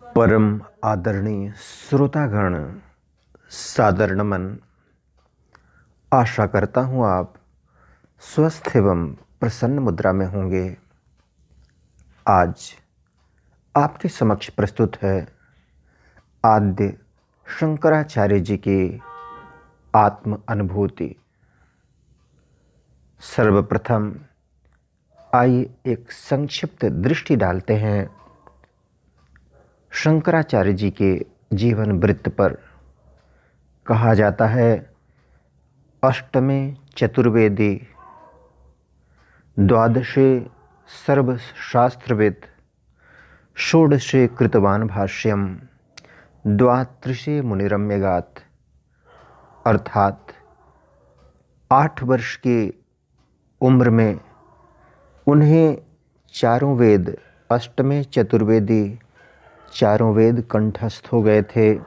परम आदरणीय श्रोतागण, सादर नमन। आशा करता हूँ आप स्वस्थ एवं प्रसन्न मुद्रा में होंगे। आज आपके समक्ष प्रस्तुत है आद्य शंकराचार्य जी की आत्म अनुभूति। सर्वप्रथम आइए एक संक्षिप्त दृष्टि डालते हैं शंकराचार्य जी के जीवन वृत्त पर। कहा जाता है, अष्टमे चतुर्वेदी, द्वादशे सर्वशास्त्रविद, षोडशे कृतवान भाष्यम, द्वात्रिशे मुनिरम्यगात। अर्थात 8 वर्ष की उम्र में उन्हें चारों वेद, अष्टमे चतुर्वेदी, चारों वेद कंठस्थ हो गए थे,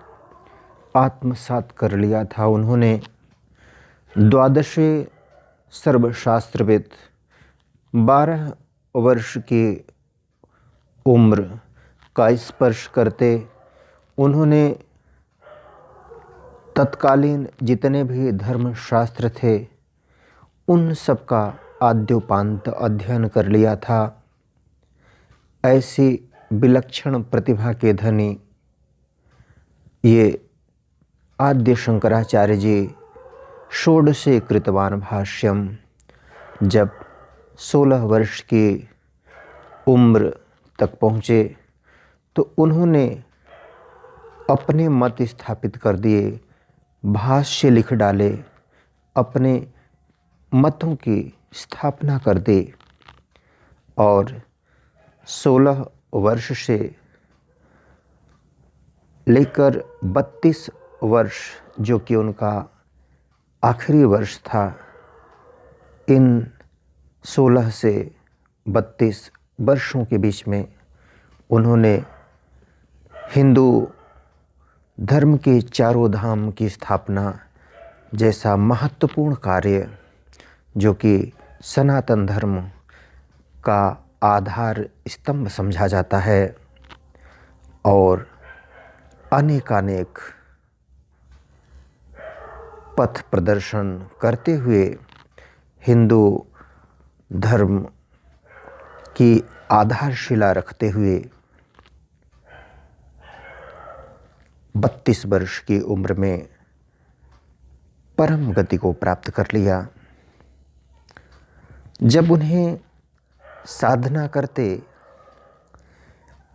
आत्मसात कर लिया था उन्होंने। द्वादशे सर्वशास्त्रविद, 12 वर्ष की उम्र का स्पर्श करते उन्होंने तत्कालीन जितने भी धर्मशास्त्र थे उन सब का आद्योपांत अध्ययन कर लिया था। ऐसी विलक्षण प्रतिभा के धनी ये आद्य शंकराचार्य जी षोडशे कृतवान भाष्यम, जब 16 वर्ष की उम्र तक पहुँचे तो उन्होंने अपने मत स्थापित कर दिए, भाष्य लिख डाले, अपने मतों की स्थापना कर दी। और 16 वर्ष से लेकर 32 वर्ष, जो कि उनका आखिरी वर्ष था, इन 16 से 32 वर्षों के बीच में उन्होंने हिंदू धर्म के चारों धाम की स्थापना जैसा महत्वपूर्ण कार्य, जो कि सनातन धर्म का आधार स्तंभ समझा जाता है, और अनेकानेक पथ प्रदर्शन करते हुए हिंदू धर्म की आधारशिला रखते हुए 32 वर्ष की उम्र में परम गति को प्राप्त कर लिया। जब उन्हें साधना करते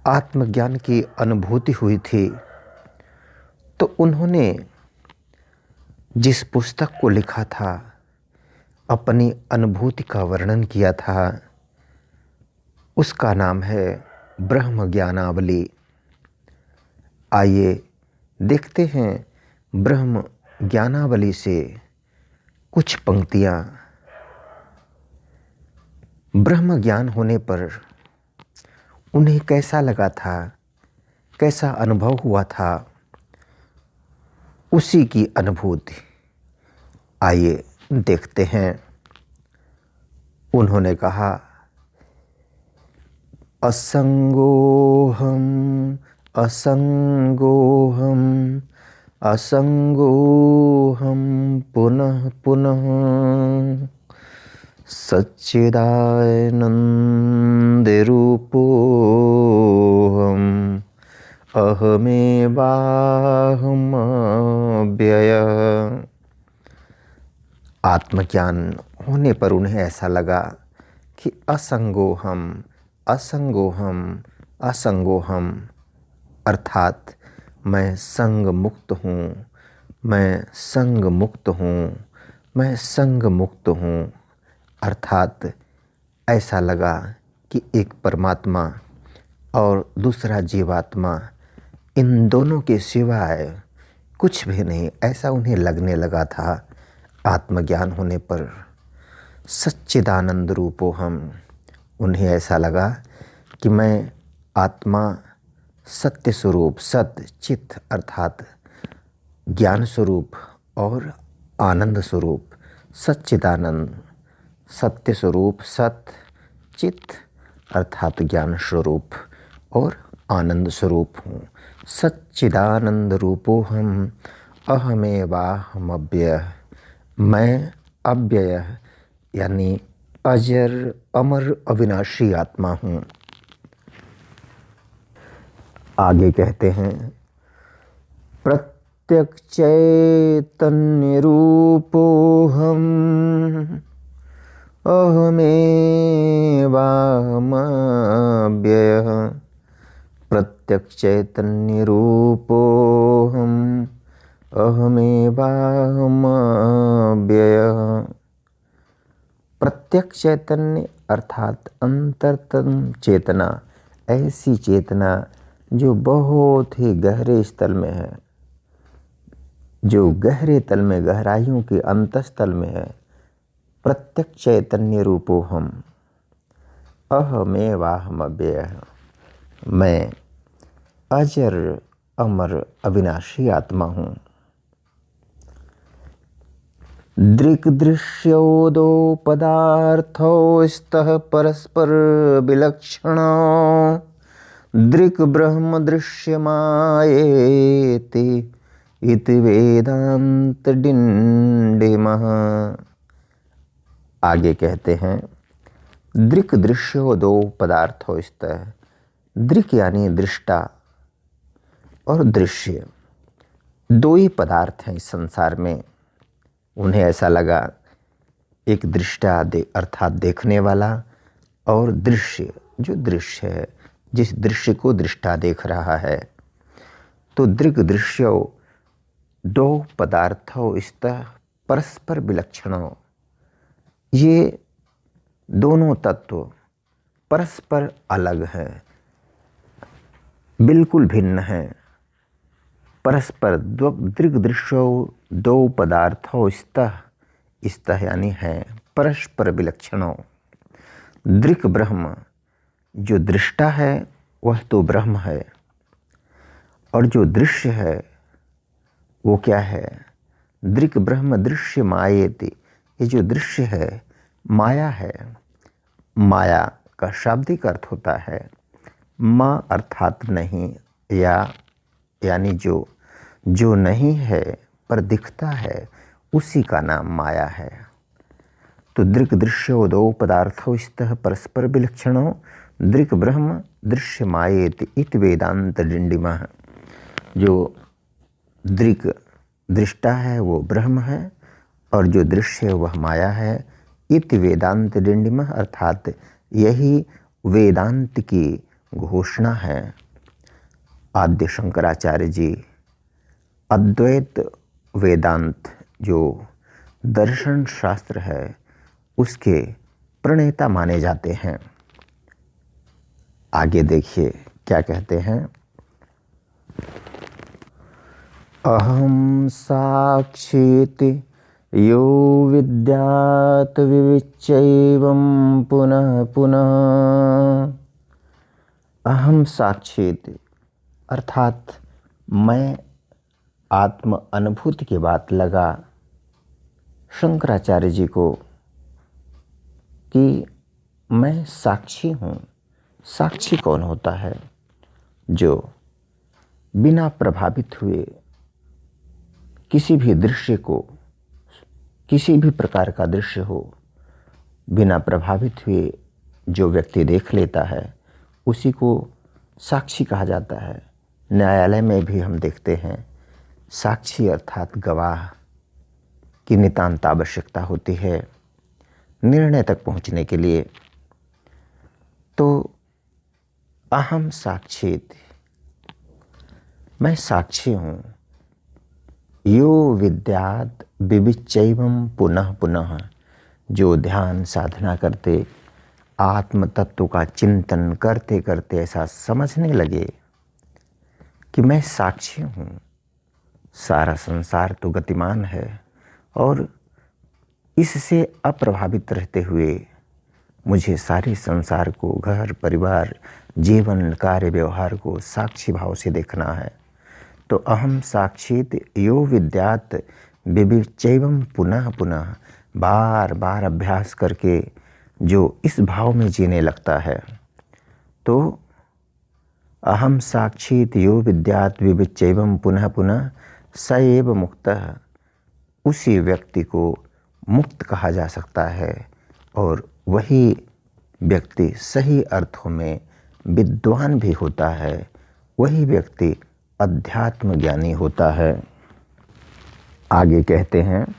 आत्मज्ञान की अनुभूति हुई थी तो उन्होंने जिस पुस्तक को लिखा था, अपनी अनुभूति का वर्णन किया था, उसका नाम है ब्रह्म ज्ञानावली। आइए देखते हैं ब्रह्म ज्ञानावली से कुछ पंक्तियाँ। ब्रह्म ज्ञान होने पर उन्हें कैसा लगा था, कैसा अनुभव हुआ था, उसी की अनुभूति आइए देखते हैं। उन्होंने कहा, असंगोहम असंगोहम असंगोहम पुनः पुनः सच्चिदानन्दरूपोऽहम् अहमेवाहमव्ययः। आत्मज्ञान होने पर उन्हें ऐसा लगा कि असंगोहम असंगोहम असंगोहम, अर्थात मैं संग मुक्त हूँ, मैं संग मुक्त हूँ, मैं संग मुक्त हूँ। अर्थात ऐसा लगा कि एक परमात्मा और दूसरा जीवात्मा, इन दोनों के सिवाय कुछ भी नहीं, ऐसा उन्हें लगने लगा था। आत्मज्ञान होने पर सच्चिदानंद रूपोहम, उन्हें ऐसा लगा कि मैं आत्मा, सत्य स्वरूप, सत्य चित्त अर्थात ज्ञान स्वरूप और आनंद स्वरूप, सच्चिदानंद, सत्य स्वरूप, सत्य चित्त अर्थात ज्ञान स्वरूप और आनंद स्वरूप हूँ। सच्चिदानंद रूपोहम अहमेवाहमव्ययः। मैं अव्यय यानी अजर अमर अविनाशी आत्मा हूँ। आगे कहते हैं प्रत्यक्ष चैतन्य रूपोहम अहमेवाहमव्ययः। प्रत्यक्ष चैतन्य रूपोहम अहमेवाहमव्ययः। प्रत्यक्ष चैतन्य अर्थात अंतरतम चेतना, ऐसी चेतना जो बहुत ही गहरे स्थल में है, जो गहरे तल में, गहराइयों के अंतस्थल में है। प्रत्यक्ष चैतन्य रूपोहम अहमेवाहमव्ययः। मैं अजर अमर अविनाशी आत्मा हूँ। दृक्दृश्योदो पदार्थो स्तः परस्पर विलक्षणो दृक् ब्रह्म दृश्यमायेति इति वेदांत डिंडिमः। आगे कहते हैं दृक् दृश्यो दो पदार्थो स्तः। दृक् यानी दृष्टा और दृश्य, दो ही पदार्थ हैं इस संसार में। उन्हें ऐसा लगा एक दृष्टा अर्थात देखने वाला, और दृश्य जो दृश्य है, जिस दृश्य को दृष्टा देख रहा है। तो दृक् दृश्यो दो पदार्थो स्तः परस्पर विलक्षणो। ये दोनों तत्व परस्पर अलग हैं, बिल्कुल भिन्न हैं। परस्पर दृक् दृश्यो दो पदार्थो स्तः, स्तः यानी है, परस्पर विलक्षणो। दृक् ब्रह्म, जो दृष्टा है वह तो ब्रह्म है, और जो दृश्य है वो क्या है? दृक् ब्रह्म दृश्य मायेति। ये जो दृश्य है माया है। माया का शाब्दिक अर्थ होता है माँ अर्थात नहीं, यानी जो नहीं है पर दिखता है, उसी का नाम माया है। तो दृक् दृश्यो दो पदार्थो स्तः परस्पर विलक्षणो दृक् ब्रह्म दृश्य मायेति इति वेदांत डिंडिमः। जो दृक् दृष्टा है वो ब्रह्म है, और जो दृश्य है वह माया है। इति वेदांत डिंडिमः अर्थात यही वेदांत की घोषणा है। आद्य शंकराचार्य जी अद्वैत वेदांत जो दर्शन शास्त्र है उसके प्रणेता माने जाते हैं। आगे देखिए क्या कहते हैं। अहम साक्षीति यो विद्यात विविच्चैवं पुनः पुनः। अहम साक्षीति अर्थात मैं आत्म अनुभूति की बात लगा शंकराचार्य जी को कि मैं साक्षी हूँ। साक्षी कौन होता है? जो बिना प्रभावित हुए किसी भी दृश्य को, किसी भी प्रकार का दृश्य हो, बिना प्रभावित हुए जो व्यक्ति देख लेता है उसी को साक्षी कहा जाता है। न्यायालय में भी हम देखते हैं साक्षी अर्थात गवाह की नितांत आवश्यकता होती है निर्णय तक पहुंचने के लिए। तो अहम साक्षीति, मैं साक्षी हूँ। यो विद्यात विविच्चैवं पुनः पुनः, जो ध्यान साधना करते आत्म तत्व का चिंतन करते करते ऐसा समझने लगे कि मैं साक्षी हूँ। सारा संसार तो गतिमान है और इससे अप्रभावित रहते हुए मुझे सारे संसार को, घर परिवार, जीवन, कार्य, व्यवहार को साक्षी भाव से देखना है। तो अहम साक्षीत यो विद्यात विविच्चैवं पुनः पुनः, बार बार अभ्यास करके जो इस भाव में जीने लगता है तो अहम साक्षीत यो विद्यात् विविच्चैवं पुनः पुनः स एव मुक्तः, उसी व्यक्ति को मुक्त कहा जा सकता है और वही व्यक्ति सही अर्थों में विद्वान भी होता है, वही व्यक्ति अध्यात्म ज्ञानी होता है। आगे कहते हैं,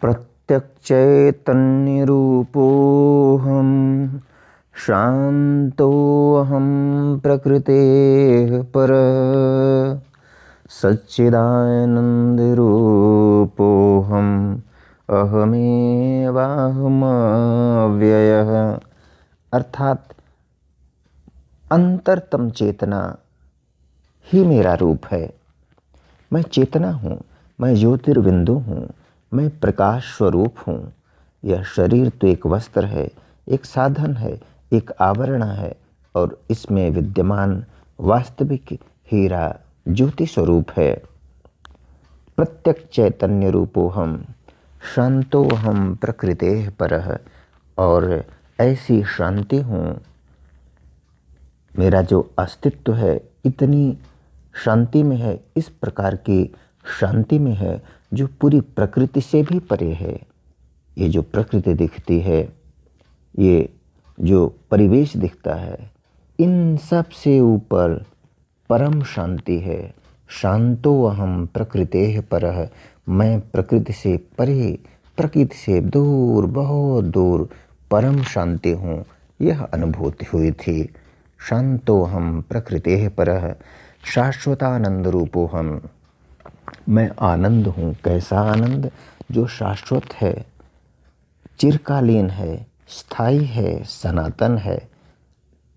प्रत्यक्षचैतन्य रूपोऽहं शान्तोऽहं प्रकृतेः परः सच्चिदानन्दरूपोऽहम् अहमेवाहमव्ययः। अर्थात अंतरतम चेतना ही मेरा रूप है। मैं चेतना हूँ, मैं ज्योतिर्बिंदु हूँ, मैं प्रकाश स्वरूप हूँ। यह शरीर तो एक वस्त्र है, एक साधन है, एक आवरण है और इसमें विद्यमान वास्तविक हीरा ज्योति स्वरूप है। प्रत्यक्ष चैतन्य रूपोऽहम् शान्तोऽहं प्रकृतेः परः, और ऐसी शांति हूँ, मेरा जो अस्तित्व है इतनी शांति में है, इस प्रकार की शांति में है जो पूरी प्रकृति से भी परे है। ये जो प्रकृति दिखती है, ये जो परिवेश दिखता है, इन सब से ऊपर परम शांति है। शांतोऽहं प्रकृतेः परः, मैं प्रकृति से परे, प्रकृति से दूर, बहुत दूर परम शांति हूँ। यह अनुभूति हुई थी। शांतोऽहं प्रकृतेः परः शाश्वतानंद रूपोऽहम्, मैं आनंद हूँ। कैसा आनंद? जो शाश्वत है, चिरकालीन है, स्थायी है, सनातन है।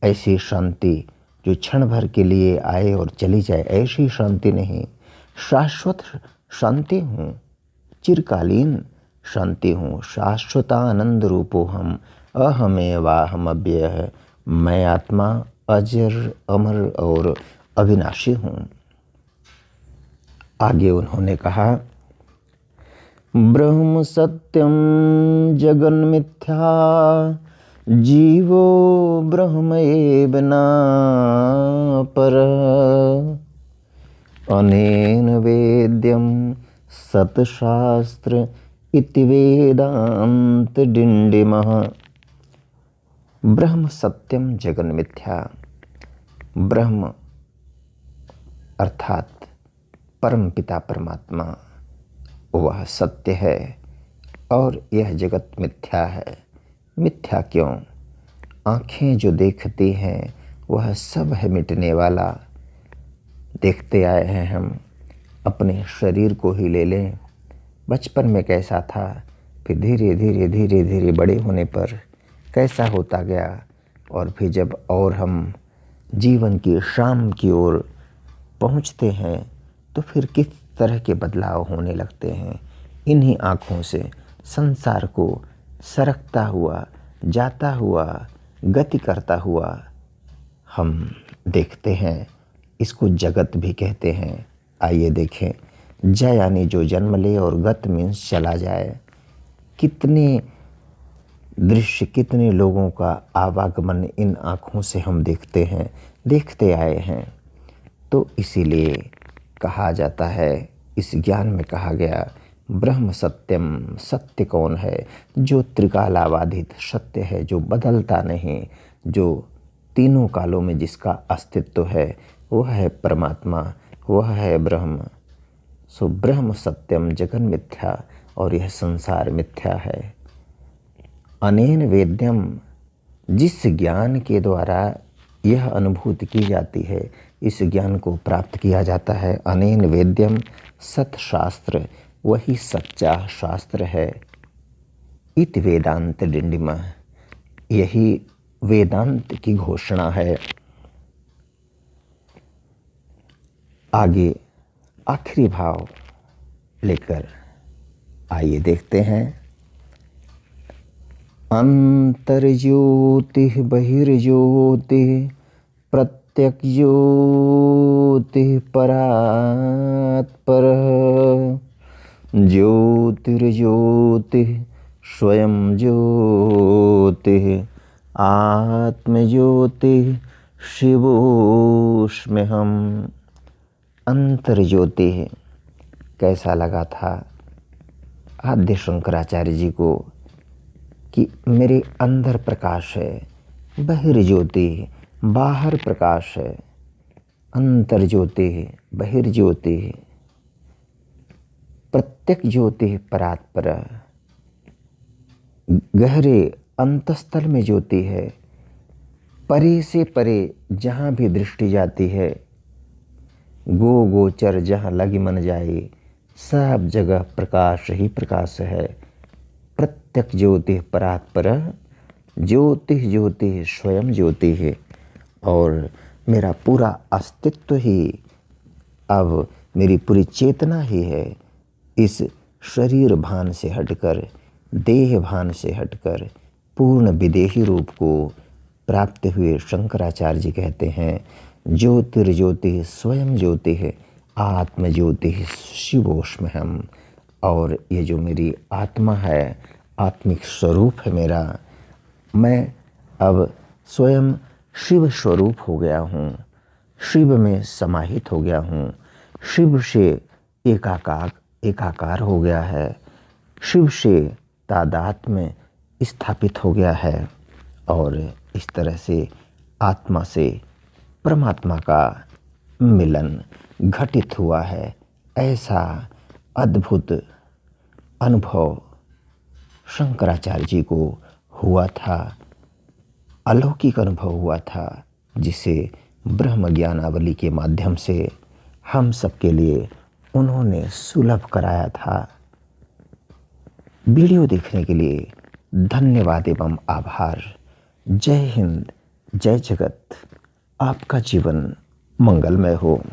ऐसी शांति जो क्षण भर के लिए आए और चली जाए, ऐसी शांति नहीं। शाश्वत शांति हूँ, चिरकालीन शांति हूँ। शाश्वतानंद रूपोऽहम् अहमेवाहमव्ययः, मैं आत्मा अजर, अमर और अविनाशी हूँ। आगे उन्होंने कहा, ब्रह्म सत्यम जगन्मिथ्या जीवो ब्रह्म एव न परः अनेन वेद्यम सतशास्त्र इति वेदांत डिंडिमः। ब्रह्म सत्यम जगन्मिथ्या, ब्रह्म अर्थात परम पिता परमात्मा वह सत्य है और यह जगत मिथ्या है। मिथ्या क्यों? आँखें जो देखती हैं वह सब है मिटने वाला। देखते आए हैं हम, अपने शरीर को ही ले लें, बचपन में कैसा था, फिर धीरे धीरे धीरे धीरे बड़े होने पर कैसा होता गया, और फिर जब और हम जीवन की शाम की ओर पहुँचते हैं तो फिर किस तरह के बदलाव होने लगते हैं। इन्हीं आँखों से संसार को सरकता हुआ, जाता हुआ, गति करता हुआ हम देखते हैं। इसको जगत भी कहते हैं। आइए देखें, ज यानी जो जन्म ले और गत मीन्स चला जाए। कितने दृश्य, कितने लोगों का आवागमन इन आँखों से हम देखते हैं, देखते आए हैं। तो इसीलिए कहा जाता है, इस ज्ञान में कहा गया, ब्रह्म सत्यम, सत्य कौन है? जो त्रिकालाबाधित सत्य है, जो बदलता नहीं, जो तीनों कालों में जिसका अस्तित्व है, वह है परमात्मा, वह है ब्रह्म। सो ब्रह्म सत्यम जगन मिथ्या, और यह संसार मिथ्या है। अनेन वेद्यम, जिस ज्ञान के द्वारा यह अनुभूति की जाती है, इस ज्ञान को प्राप्त किया जाता है। अनेन वेद्यम सत्शास्त्र, वही सच्चा शास्त्र है। इत वेदांत डिंडिमः, यही वेदांत की घोषणा है। आगे आखिरी भाव लेकर आइए देखते हैं। अंतर्ज्योतिः बहिर्ज्योतिः प्रत्यक्ष ज्योतिः परात् परः ज्योतिर्ज्योतिः स्वयं ज्योतिः आत्मज्योतिः शिवोऽस्म्यहम् अंतर्ज्योति। कैसा लगा था आद्य शंकराचार्य जी को कि मेरे अंदर प्रकाश है, बहिर्ज्योति बाहर प्रकाश है, अंतर्ज्योति बहिर्ज्योति, प्रत्येक ज्योति परात्पर, गहरे अंतस्थल में ज्योति है। परे से परे जहाँ भी दृष्टि जाती है, गो गोचर जहाँ लगी मन जाए, सब जगह प्रकाश ही प्रकाश है। प्रत्यक ज्योति परात्पर, ज्योति ज्योति स्वयं ज्योति है। और मेरा पूरा अस्तित्व ही, अब मेरी पूरी चेतना ही है इस शरीर भान से हटकर, देह भान से हटकर पूर्ण विदेही रूप को प्राप्त हुए शंकराचार्य जी कहते हैं ज्योतिर्ज्योति स्वयं ज्योति है, आत्म ज्योति शिवोऽस्म्यहम्। और ये जो मेरी आत्मा है, आत्मिक स्वरूप है मेरा, मैं अब स्वयं शिव स्वरूप हो गया हूँ, शिव में समाहित हो गया हूँ, शिव से एकाकार हो गया है, शिव से तादात्म्य में स्थापित हो गया है। और इस तरह से आत्मा से परमात्मा का मिलन घटित हुआ है। ऐसा अद्भुत अनुभव शंकराचार्य जी को हुआ था, अलौकिक अनुभव हुआ था, जिसे ब्रह्म ज्ञानावली के माध्यम से हम सबके लिए उन्होंने सुलभ कराया था। वीडियो देखने के लिए धन्यवाद एवं आभार। जय हिंद, जय जगत। आपका जीवन मंगलमय हो।